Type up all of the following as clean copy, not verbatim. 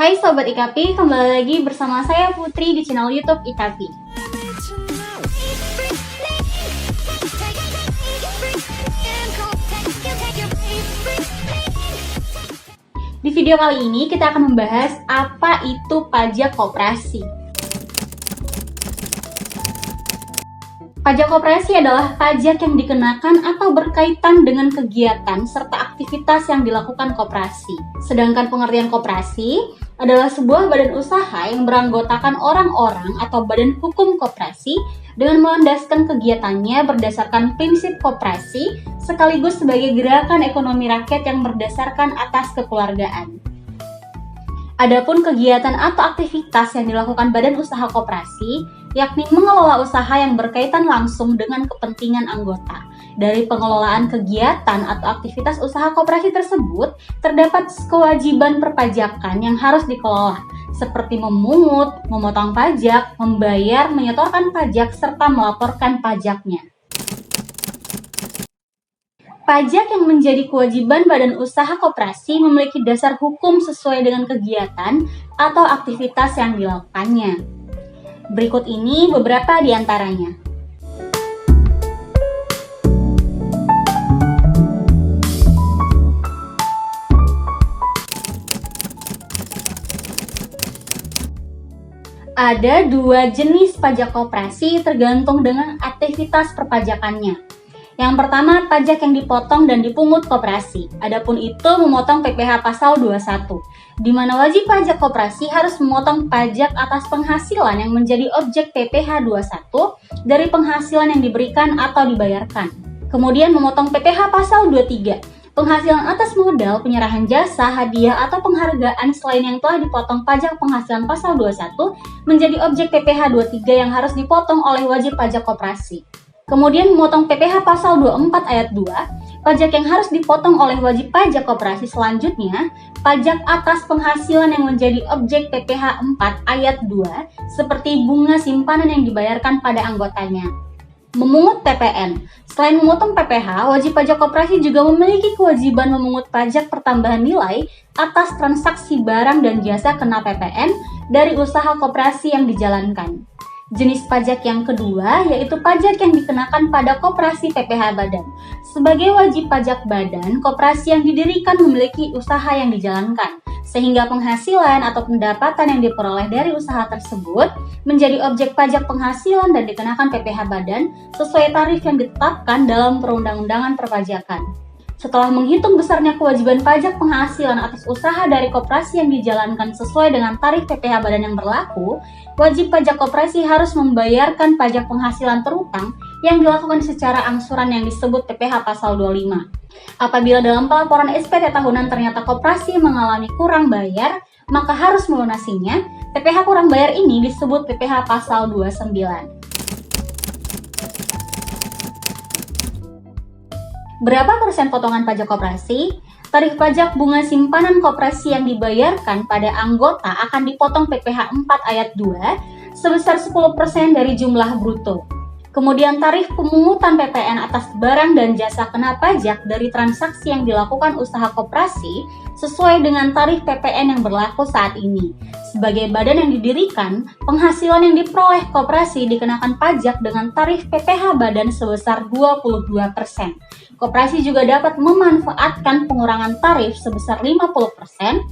Hai Sobat IKP, kembali lagi bersama saya Putri di channel YouTube IKP. Di video kali ini kita akan membahas apa itu pajak koperasi. Pajak koperasi adalah pajak yang dikenakan atau berkaitan dengan kegiatan serta aktivitas yang dilakukan koperasi. Sedangkan pengertian koperasi adalah sebuah badan usaha yang beranggotakan orang-orang atau badan hukum koperasi dengan melandaskan kegiatannya berdasarkan prinsip koperasi sekaligus sebagai gerakan ekonomi rakyat yang berdasarkan atas kekeluargaan. Adapun kegiatan atau aktivitas yang dilakukan badan usaha koperasi, yakni mengelola usaha yang berkaitan langsung dengan kepentingan anggota. Dari pengelolaan kegiatan atau aktivitas usaha koperasi tersebut, terdapat kewajiban perpajakan yang harus dikelola, seperti memungut, memotong pajak, membayar, menyetorkan pajak, serta melaporkan pajaknya. Pajak yang menjadi kewajiban badan usaha koperasi memiliki dasar hukum sesuai dengan kegiatan atau aktivitas yang dilakukannya. Berikut ini beberapa di antaranya. Ada dua jenis pajak koperasi tergantung dengan aktivitas perpajakannya. Yang pertama, pajak yang dipotong dan dipungut koperasi. Adapun itu memotong PPh pasal 21, di mana wajib pajak koperasi harus memotong pajak atas penghasilan yang menjadi objek PPh 21 dari penghasilan yang diberikan atau dibayarkan. Kemudian memotong PPh pasal 23, penghasilan atas modal, penyerahan jasa, hadiah, atau penghargaan selain yang telah dipotong pajak penghasilan pasal 21 menjadi objek PPh 23 yang harus dipotong oleh wajib pajak koperasi. Kemudian memotong PPh pasal 24 ayat 2, pajak yang harus dipotong oleh wajib pajak koperasi selanjutnya, pajak atas penghasilan yang menjadi objek PPh 4 ayat 2, seperti bunga simpanan yang dibayarkan pada anggotanya. Memungut PPN. Selain memotong PPh, wajib pajak koperasi juga memiliki kewajiban memungut pajak pertambahan nilai atas transaksi barang dan jasa kena PPN dari usaha koperasi yang dijalankan. Jenis pajak yang kedua yaitu pajak yang dikenakan pada koperasi PPh badan. Sebagai wajib pajak badan, koperasi yang didirikan memiliki usaha yang dijalankan, sehingga penghasilan atau pendapatan yang diperoleh dari usaha tersebut menjadi objek pajak penghasilan dan dikenakan PPh badan sesuai tarif yang ditetapkan dalam perundang-undangan perpajakan. Setelah menghitung besarnya kewajiban pajak penghasilan atas usaha dari koperasi yang dijalankan sesuai dengan tarif PPh badan yang berlaku, wajib pajak koperasi harus membayarkan pajak penghasilan terutang yang dilakukan secara angsuran yang disebut PPh pasal 25. Apabila dalam pelaporan SPT tahunan ternyata koperasi mengalami kurang bayar, maka harus melunasinya. PPh kurang bayar ini disebut PPh pasal 29. Berapa persen potongan pajak koperasi? Tarif pajak bunga simpanan koperasi yang dibayarkan pada anggota akan dipotong PPh 4 ayat 2 sebesar 10% dari jumlah bruto. Kemudian tarif pemungutan PPN atas barang dan jasa kena pajak dari transaksi yang dilakukan usaha koperasi sesuai dengan tarif PPN yang berlaku saat ini. Sebagai badan yang didirikan, penghasilan yang diperoleh koperasi dikenakan pajak dengan tarif PPh badan sebesar 22%. Koperasi juga dapat memanfaatkan pengurangan tarif sebesar 50%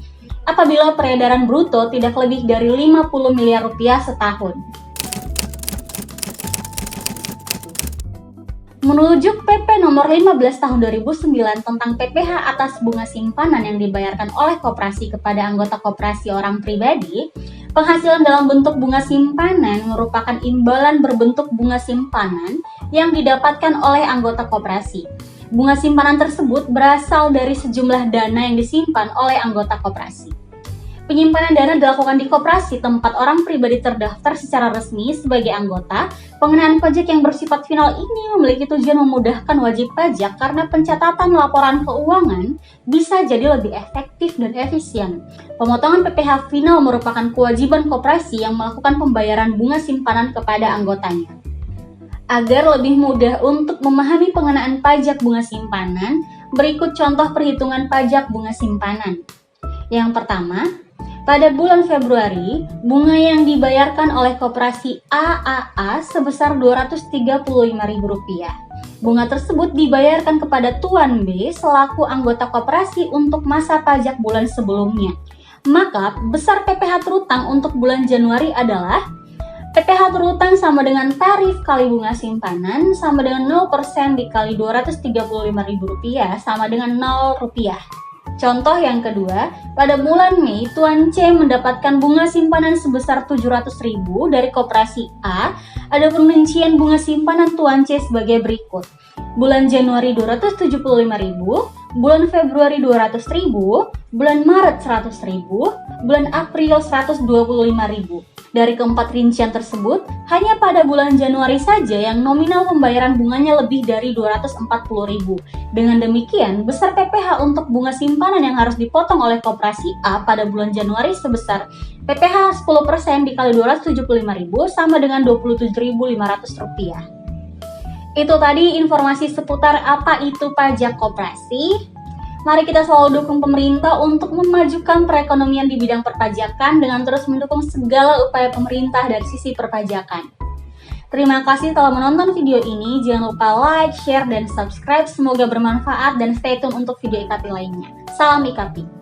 apabila peredaran bruto tidak lebih dari 50 miliar rupiah setahun. Merujuk PP nomor 15 tahun 2009 tentang PPh atas bunga simpanan yang dibayarkan oleh koperasi kepada anggota koperasi orang pribadi, penghasilan dalam bentuk bunga simpanan merupakan imbalan berbentuk bunga simpanan yang didapatkan oleh anggota koperasi. Bunga simpanan tersebut berasal dari sejumlah dana yang disimpan oleh anggota koperasi. Penyimpanan dana dilakukan di koperasi tempat orang pribadi terdaftar secara resmi sebagai anggota. Pengenaan pajak yang bersifat final ini memiliki tujuan memudahkan wajib pajak karena pencatatan laporan keuangan bisa jadi lebih efektif dan efisien. Pemotongan PPh final merupakan kewajiban koperasi yang melakukan pembayaran bunga simpanan kepada anggotanya. Agar lebih mudah untuk memahami pengenaan pajak bunga simpanan, berikut contoh perhitungan pajak bunga simpanan. Yang pertama, Pada bulan Februari, bunga yang dibayarkan oleh koperasi AAA sebesar Rp235.000. Bunga tersebut dibayarkan kepada Tuan B selaku anggota koperasi untuk masa pajak bulan sebelumnya. Maka, besar PPh terutang untuk bulan Januari adalah PPh terutang sama dengan tarif kali bunga simpanan sama dengan 0% dikali Rp235.000 sama dengan Rp0. Contoh yang kedua, pada bulan Mei, Tuan C mendapatkan bunga simpanan sebesar Rp700.000 dari koperasi A. Adapun rincian bunga simpanan Tuan C sebagai berikut. Bulan Januari Rp275.000, bulan Februari Rp200.000, bulan Maret Rp100.000, bulan April Rp125.000. Dari keempat rincian tersebut, hanya pada bulan Januari saja yang nominal pembayaran bunganya lebih dari Rp240.000. Dengan demikian, besar PPh untuk bunga simpanan yang harus dipotong oleh koperasi A pada bulan Januari sebesar PPh 10% dikali Rp275.000 sama dengan Rp27.500. Itu tadi informasi seputar apa itu pajak koperasi. Mari kita selalu dukung pemerintah untuk memajukan perekonomian di bidang perpajakan dengan terus mendukung segala upaya pemerintah dari sisi perpajakan. Terima kasih telah menonton video ini. Jangan lupa like, share, dan subscribe. Semoga bermanfaat dan stay tune untuk video IKP lainnya. Salam IKP.